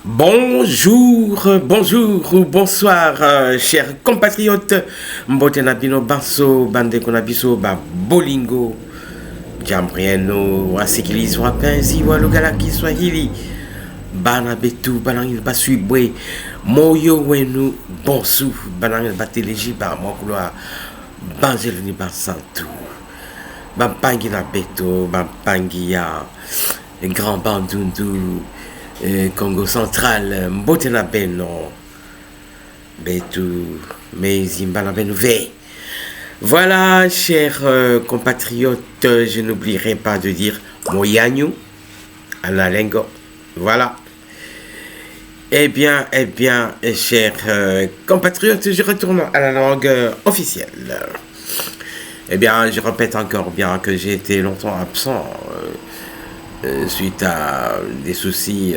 Bonjour ou bonsoir, chers compatriotes. Mbotena bino banso, bande konabiso, ba bolingo. Jambrieno, asikilizi wapenzi wa lugha la Kiswahili. Bana betu, banangil basubwe. Moyo wenu bonsu, banangil bateleji ba mokulwa. Banjeluni basantu. Bampangi na beto, bampangi ya Grand Bandundu. Congo central, Mbotena Beno, Betou, Mezimbana Benouvé. Voilà, chers compatriotes, je n'oublierai pas de dire Moyagnou, Analengo. Voilà. Eh bien, chers compatriotes, je retourne à la langue officielle. Eh bien, je répète encore bien que j'ai été longtemps absent. Suite à des soucis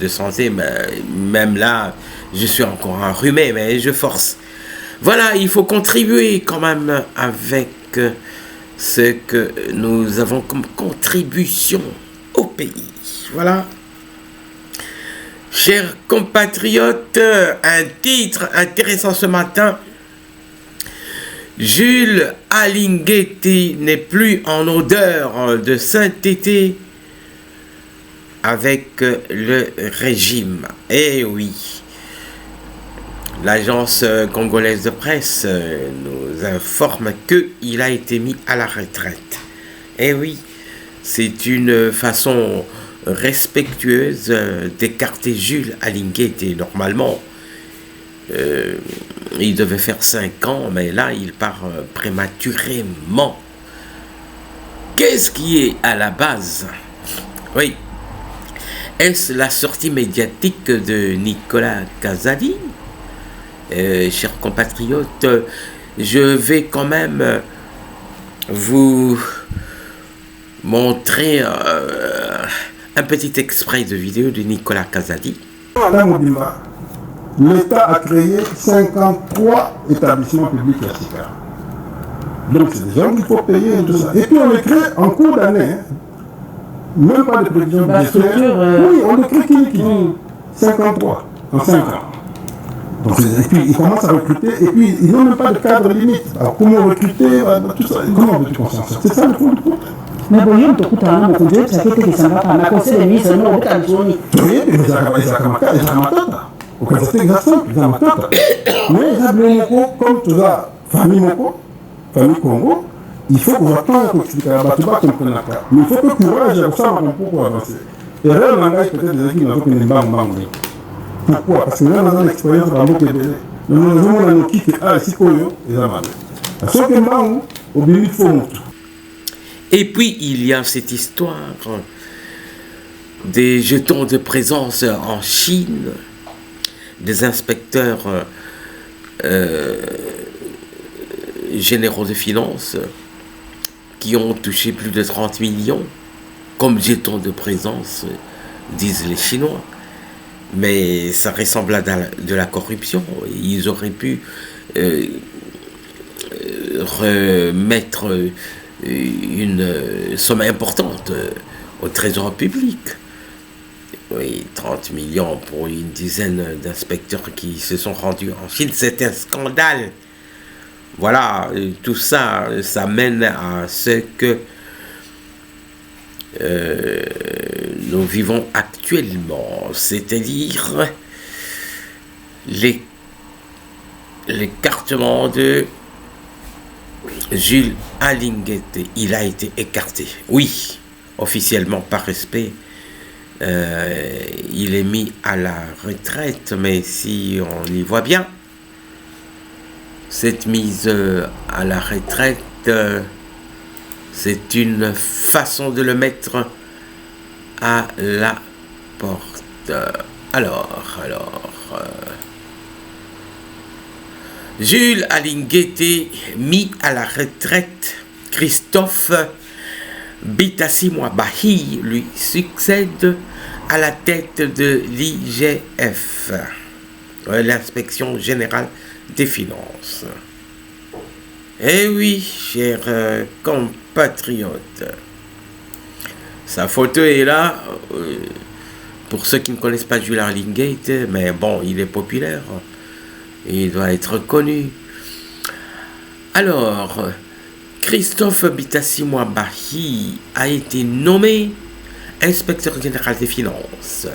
de santé, mais même là, je suis encore enrhumé, mais je force. Voilà, il faut contribuer quand même avec ce que nous avons comme contribution au pays. Voilà. Chers compatriotes, un titre intéressant ce matin. Jules Alinguetti n'est plus en odeur de sainteté avec le régime. Eh oui, l'agence congolaise de presse nous informe qu'il a été mis à la retraite. Eh oui, c'est une façon respectueuse d'écarter Jules Alinguetti. Normalement, il devait faire 5 ans, mais là, il part prématurément. Qu'est-ce qui est à la base? Oui. Est-ce la sortie médiatique de Nicolas Kazadi? Chers compatriotes, je vais quand même vous montrer un petit extrait de vidéo de Nicolas Kazadi. L'État a créé 53 établissements publics à Sika. Donc c'est des gens qu'il faut payer et tout ça. Et puis on les crée en cours d'année. Même pas de prévision budgétaire. Oui, on le crée qui 53 en 5 ans. Donc, et puis ils commencent à recruter et puis ils n'ont même pas de cadre limite. Alors comment recruter, tout ça, comment veux-tu qu'on s'en sorte? C'est ça le fond du compte. Mais bon, il y a un peu de conduite, ça fait que ça va pas. Ma conseil de mise, non, on va oui, mais ça matata. Au cas c'est exemple, ça matata. Mais ça Moko, comme tu as famille Moko, famille Congo. Il faut qu'on attende que tu mais il faut que tu courage pour avancer. Et là, on engage peut-être des équipes qui n'ont pas de pourquoi? Parce que là, on a une expérience dans beaucoup de nous avons un kick à Sikoyo et la malle. À ce moment où, il faut. Et puis, il y a cette histoire des jetons de présence en Chine, des inspecteurs généraux de finances qui ont touché plus de 30 millions comme jetons de présence, disent les Chinois. Mais ça ressemble à de la corruption. Ils auraient pu remettre une somme importante au trésor public. Oui, 30 millions pour une dizaine d'inspecteurs qui se sont rendus en Chine, c'est un scandale. Voilà, tout ça, ça mène à ce que nous vivons actuellement, c'est-à-dire l'écartement de Jules Alinguetti. Il a été écarté, oui, officiellement par respect. Il est mis à la retraite, mais si on y voit bien, cette mise à la retraite, c'est une façon de le mettre à la porte. Alors, Jules Alinguetti mis à la retraite. Christophe Bitassi-Mwabahi lui succède à la tête de l'IGF, l'inspection générale des finances. Eh oui, chers compatriotes. Sa photo est là. Pour ceux qui ne connaissent pas Jules Arlingate, mais bon, il est populaire. Il doit être connu. Alors, Christophe Bitassi-Mouabahi a été nommé inspecteur général des finances,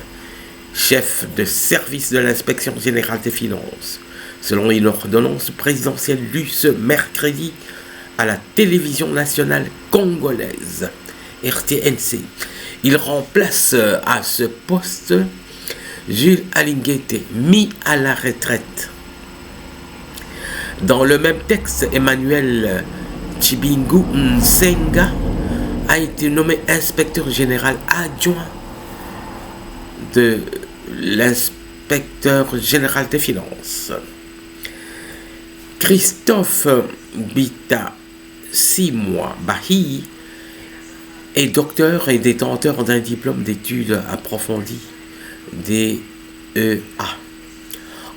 chef de service de l'inspection générale des finances, selon une ordonnance présidentielle lue ce mercredi à la télévision nationale congolaise, RTNC. Il remplace à ce poste Jules Alingete, mis à la retraite. Dans le même texte, Emmanuel Tshibingu Nsenga a été nommé inspecteur général adjoint de l'inspecteur général des finances. Christophe Bitassi-Mouabahi est docteur et détenteur d'un diplôme d'études approfondies DEA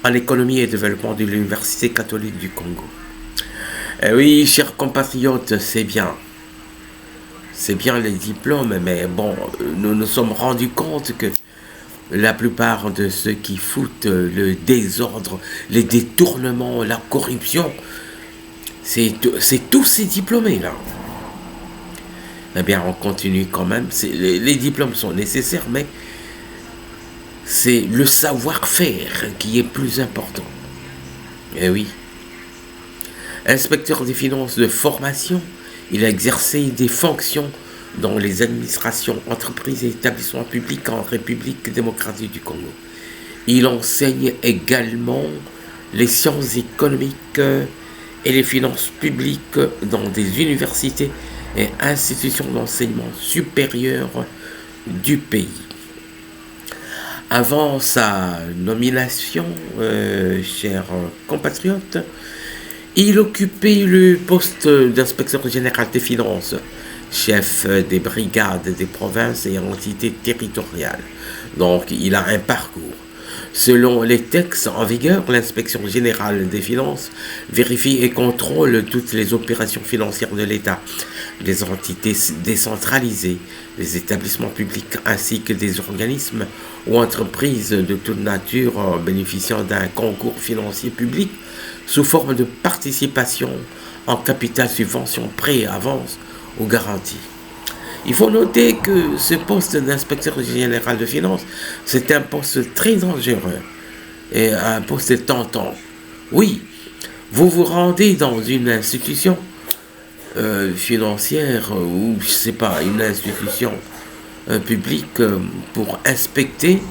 en économie et développement de l'Université catholique du Congo. Oui, chers compatriotes, c'est bien. C'est bien les diplômes, mais bon, nous nous sommes rendus compte que la plupart de ceux qui foutent le désordre, les détournements, la corruption, c'est tous ces diplômés-là. Eh bien, on continue quand même. Les diplômes sont nécessaires, mais c'est le savoir-faire qui est plus important. Eh oui. Inspecteur des finances de formation, il a exercé des fonctions dans les administrations, entreprises et établissements publics en République démocratique du Congo. Il enseigne également les sciences économiques et les finances publiques dans des universités et institutions d'enseignement supérieur du pays. Avant sa nomination, chers compatriotes, il occupait le poste d'inspecteur général des finances, chef des brigades des provinces et entités territoriales. Donc, il a un parcours. Selon les textes en vigueur, l'inspection générale des finances vérifie et contrôle toutes les opérations financières de l'État, les entités décentralisées, les établissements publics ainsi que des organismes ou entreprises de toute nature bénéficiant d'un concours financier public sous forme de participation en capital, subvention, prêt, avance ou garantie. Il faut noter que ce poste d'inspecteur général de finances, c'est un poste très dangereux et un poste tentant. Oui, vous vous rendez dans une institution financière ou, je ne sais pas, une institution publique pour inspecter,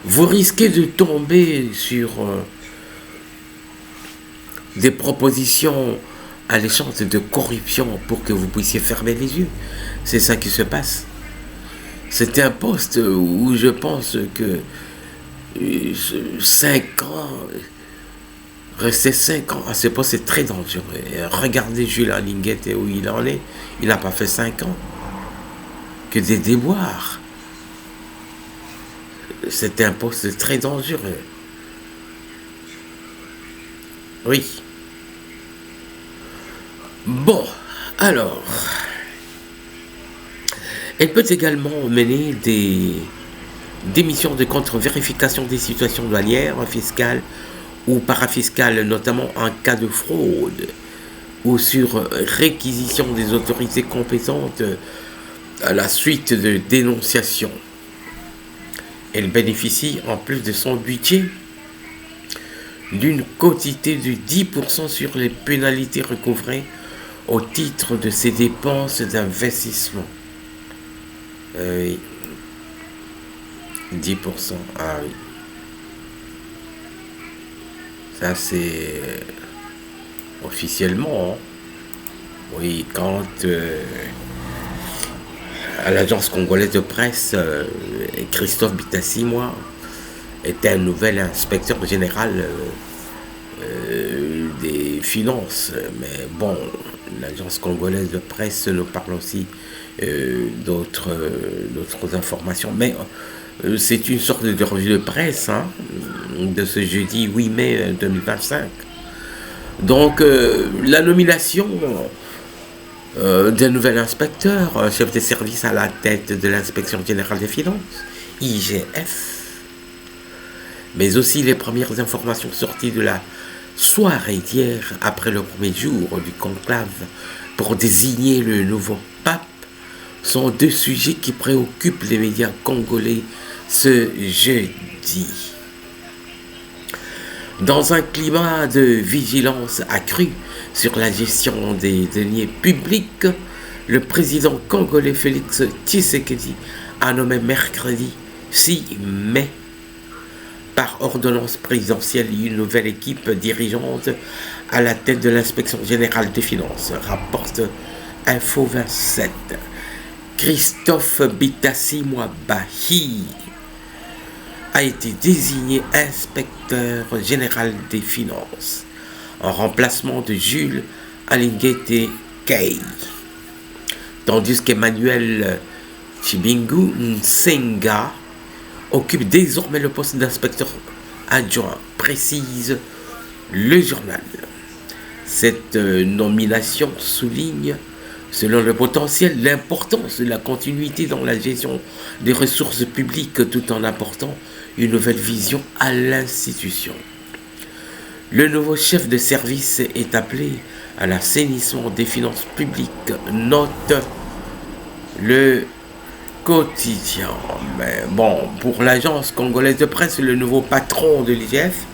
vous risquez de tomber sur des propositions alléchantes de corruption pour que vous puissiez fermer les yeux. C'est ça qui se passe. C'est un poste où je pense que 5 ans, rester 5 ans à ce poste, c'est très dangereux. Et regardez Jules Alingate où il en est. Il n'a pas fait 5 ans. Que des déboires. C'est un poste très dangereux. Oui. Bon, alors, elle peut également mener des missions de contre-vérification des situations douanières, fiscales ou parafiscales, notamment en cas de fraude ou sur réquisition des autorités compétentes à la suite de dénonciations. Elle bénéficie, en plus de son budget, d'une quotité de 10% sur les pénalités recouvrées au titre de ses dépenses d'investissement. Oui. 10%. Ah oui. Ça, c'est officiellement. Hein. Oui, quand à l'agence congolaise de presse, Christophe Bitassi, moi, était un nouvel inspecteur général des finances. Mais bon, l'agence congolaise de presse nous parle aussi d'autres informations. Mais c'est une sorte de revue de presse hein, de ce jeudi 8 mai 2025. Donc, la nomination d'un nouvel inspecteur, un chef de service à la tête de l'inspection générale des finances, IGF, mais aussi les premières informations sorties de la soirée d'hier après le premier jour du conclave pour désigner le nouveau pape sont deux sujets qui préoccupent les médias congolais ce jeudi. Dans un climat de vigilance accrue sur la gestion des deniers publics, le président congolais Félix Tshisekedi a nommé mercredi 6 mai par ordonnance présidentielle une nouvelle équipe dirigeante à la tête de l'inspection générale des finances, rapporte Info 27. Christophe Bitassi Mwabahi a été désigné inspecteur général des finances en remplacement de Jules Alinguete Kay, tandis qu'Emmanuel Chibingu Nsenga occupe désormais le poste d'inspecteur adjoint, précise le journal. Cette nomination souligne, selon le potentiel, l'importance de la continuité dans la gestion des ressources publiques tout en apportant une nouvelle vision à l'institution. Le nouveau chef de service est appelé à l'assainissement des finances publiques, note le quotidien. Mais bon, pour l'agence congolaise de presse, le nouveau patron de l'IGF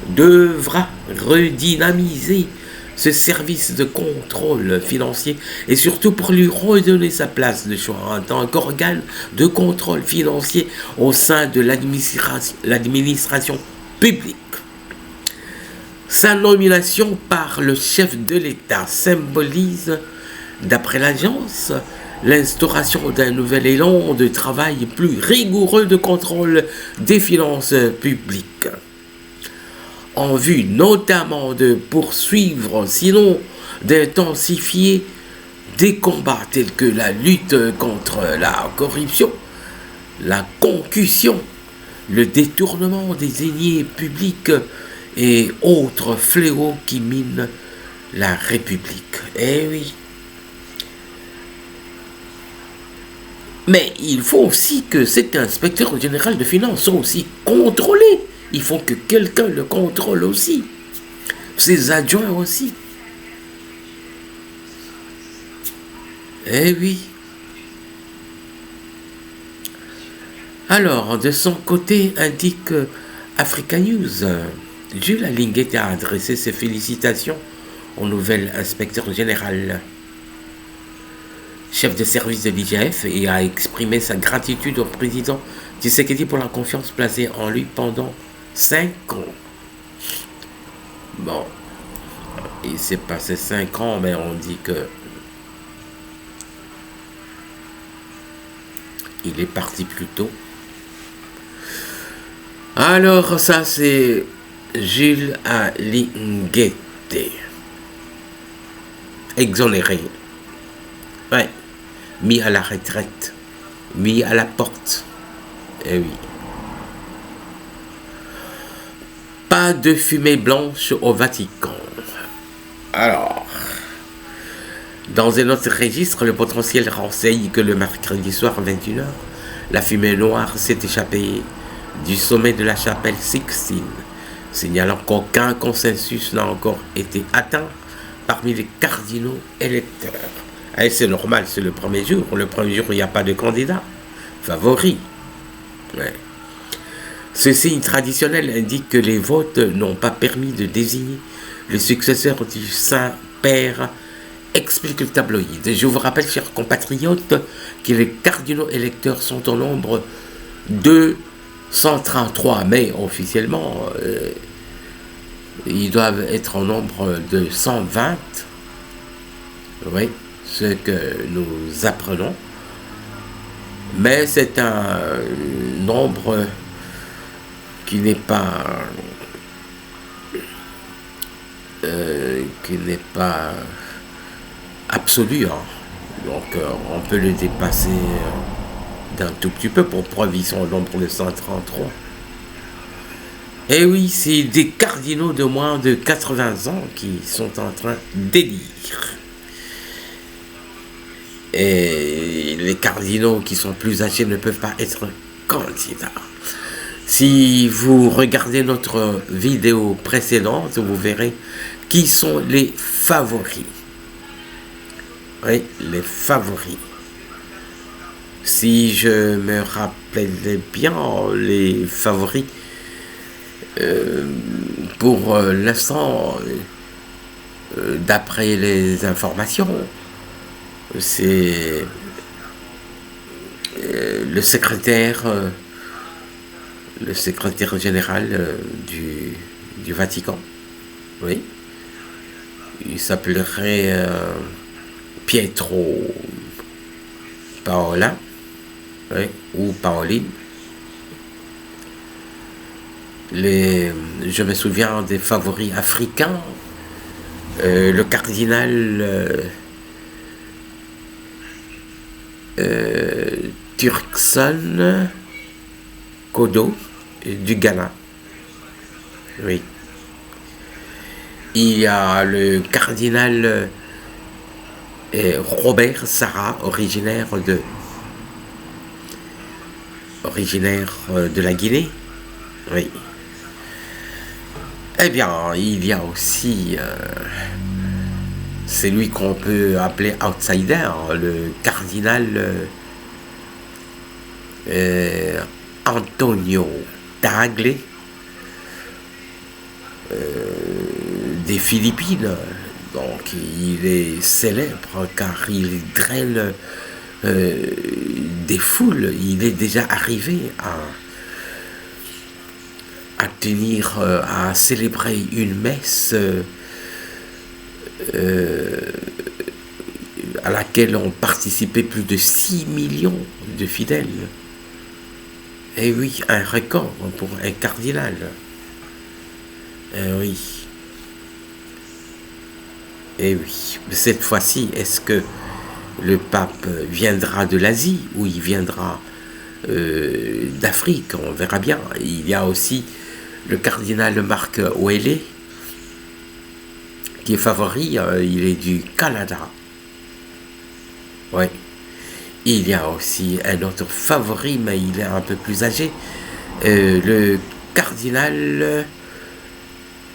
devra redynamiser ce service de contrôle financier et surtout pour lui redonner sa place de choix en tant qu'organe de contrôle financier au sein de l'administration publique. Sa nomination par le chef de l'État symbolise, d'après l'agence, l'instauration d'un nouvel élan de travail plus rigoureux de contrôle des finances publiques, en vue notamment de poursuivre, sinon d'intensifier des combats tels que la lutte contre la corruption, la concussion, le détournement des deniers publics et autres fléaux qui minent la République. Eh oui. Mais il faut aussi que cet inspecteur général de finances soit aussi contrôlé. Il faut que quelqu'un le contrôle aussi. Ses adjoints aussi. Eh oui. Alors, de son côté, indique Africa News, Jules Alinguete a adressé ses félicitations au nouvel inspecteur général, chef de service de l'IGF, et a exprimé sa gratitude au président Tshisekedi pour la confiance placée en lui pendant 5 ans. Bon, il s'est passé 5 ans, mais on dit que il est parti plus tôt. Alors ça c'est Jules Alinguete, exonéré, ouais, mis à la retraite, mis à la porte. Eh oui. Pas de fumée blanche au Vatican. Alors, dans un autre registre, le potentiel renseigne que le mercredi soir à 21h, la fumée noire s'est échappée du sommet de la chapelle Sixtine, signalant qu'aucun consensus n'a encore été atteint parmi les cardinaux électeurs. Et c'est normal, c'est le premier jour. Le premier jour, il n'y a pas de candidat favori. Ouais. Ce signe traditionnel indique que les votes n'ont pas permis de désigner le successeur du Saint-Père, explique le tabloïd. Je vous rappelle, chers compatriotes, que les cardinaux électeurs sont au nombre de 133, mais officiellement, ils doivent être au nombre de 120. Oui, ce que nous apprenons. Mais c'est un nombre qui n'est pas absolu, hein. Donc on peut le dépasser d'un tout petit peu. Pour preuve, ils sont au nombre de 133. Et oui, c'est des cardinaux de moins de 80 ans qui sont en train d'élire. Et les cardinaux qui sont plus âgés ne peuvent pas être candidats. Si vous regardez notre vidéo précédente, vous verrez qui sont les favoris. Oui, les favoris. Si je me rappelle bien, les favoris, pour l'instant, d'après les informations, c'est le secrétaire général du Vatican. Oui. Il s'appellerait Pietro Paola, oui, ou Paoline. Je me souviens des favoris africains. Le cardinal Turkson Kodo du Ghana. Oui. Il y a le cardinal Robert Sarah, originaire de la Guinée. Oui. Eh bien, il y a aussi celui qu'on peut appeler outsider, le cardinal Antonio Tagle des Philippines. Donc, il est célèbre car il draine des foules. Il est déjà arrivé à célébrer une messe à laquelle ont participé plus de 6 millions de fidèles. Et oui, un record pour un cardinal. Oui. Et oui, cette fois-ci, est-ce que le pape viendra de l'Asie ou il viendra d'Afrique? On verra bien. Il y a aussi le cardinal Marc Ouellet qui est favori, il est du Canada. Oui. Il y a aussi un autre favori, mais il est un peu plus âgé, le cardinal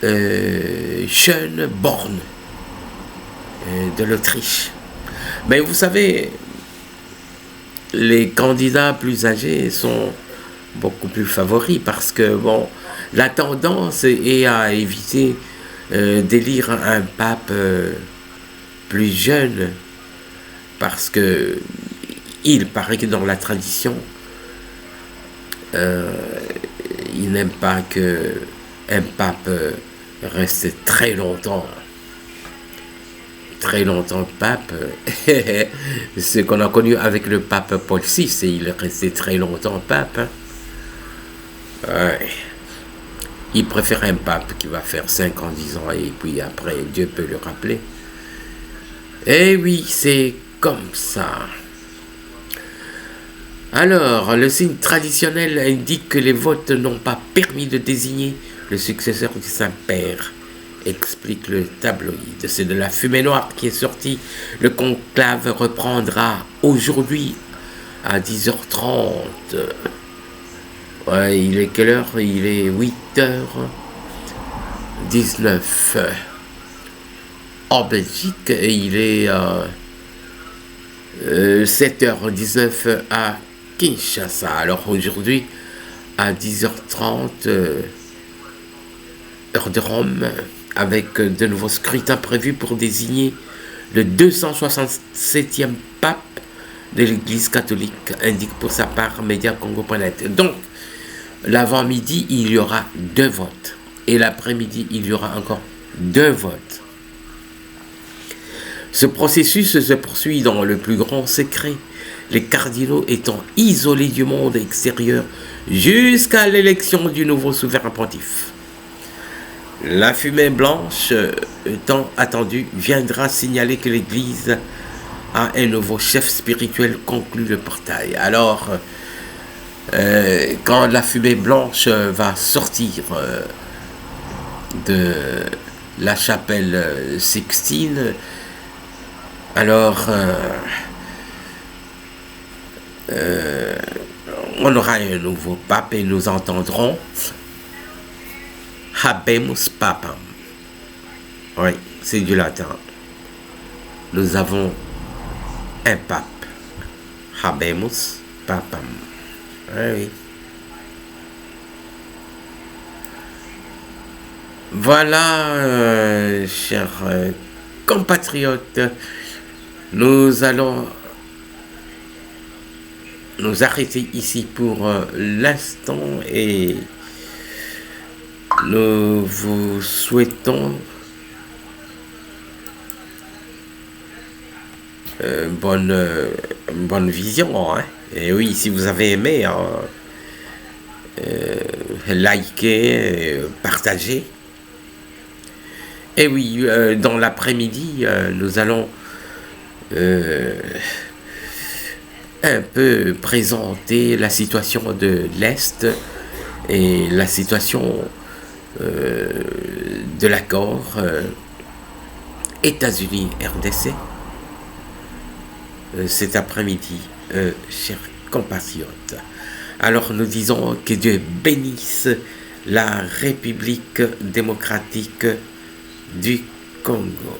Schönborn de l'Autriche. Mais vous savez, les candidats plus âgés sont beaucoup plus favoris parce que, bon, la tendance est à éviter d'élire un pape plus jeune parce que il paraît que dans la tradition, il n'aime pas que un pape reste très longtemps pape. Ce qu'on a connu avec le pape Paul VI, et il est resté très longtemps pape. Ouais. Il préfère un pape qui va faire 5 ans, 10 ans, et puis après, Dieu peut le rappeler. Eh oui, c'est comme ça. Alors, le signe traditionnel indique que les votes n'ont pas permis de désigner le successeur du Saint-Père, explique le tabloïd. C'est de la fumée noire qui est sortie. Le conclave reprendra aujourd'hui à 10h30. Ouais, il est quelle heure? Il est 8h19 en Belgique et il est 7h19 à Kinshasa. Alors aujourd'hui, à 10h30, heure de Rome, avec de nouveaux scrutins prévus pour désigner le 267e pape de l'Église catholique, indique pour sa part Média Congo.net. Donc, l'avant-midi, il y aura 2 votes. Et l'après-midi, il y aura encore 2 votes. Ce processus se poursuit dans le plus grand secret, les cardinaux étant isolés du monde extérieur jusqu'à l'élection du nouveau souverain pontife. La fumée blanche, tant attendue, viendra signaler que l'Église a un nouveau chef spirituel, conclut le portail. Alors, quand la fumée blanche va sortir de la chapelle Sixtine, alors on aura un nouveau pape et nous entendrons Habemus Papam. Oui, c'est du latin. Nous avons un pape. Habemus Papam. Oui. Voilà, chers compatriotes, nous allons nous arrêter ici pour l'instant et nous vous souhaitons bonne vision. Hein. Et oui, si vous avez aimé, likez, partagez. Et oui, dans l'après-midi, nous allons un peu présenter la situation de l'Est et la situation de l'accord États-Unis-RDC cet après-midi, chers compatriotes. Alors nous disons que Dieu bénisse la République démocratique du Congo.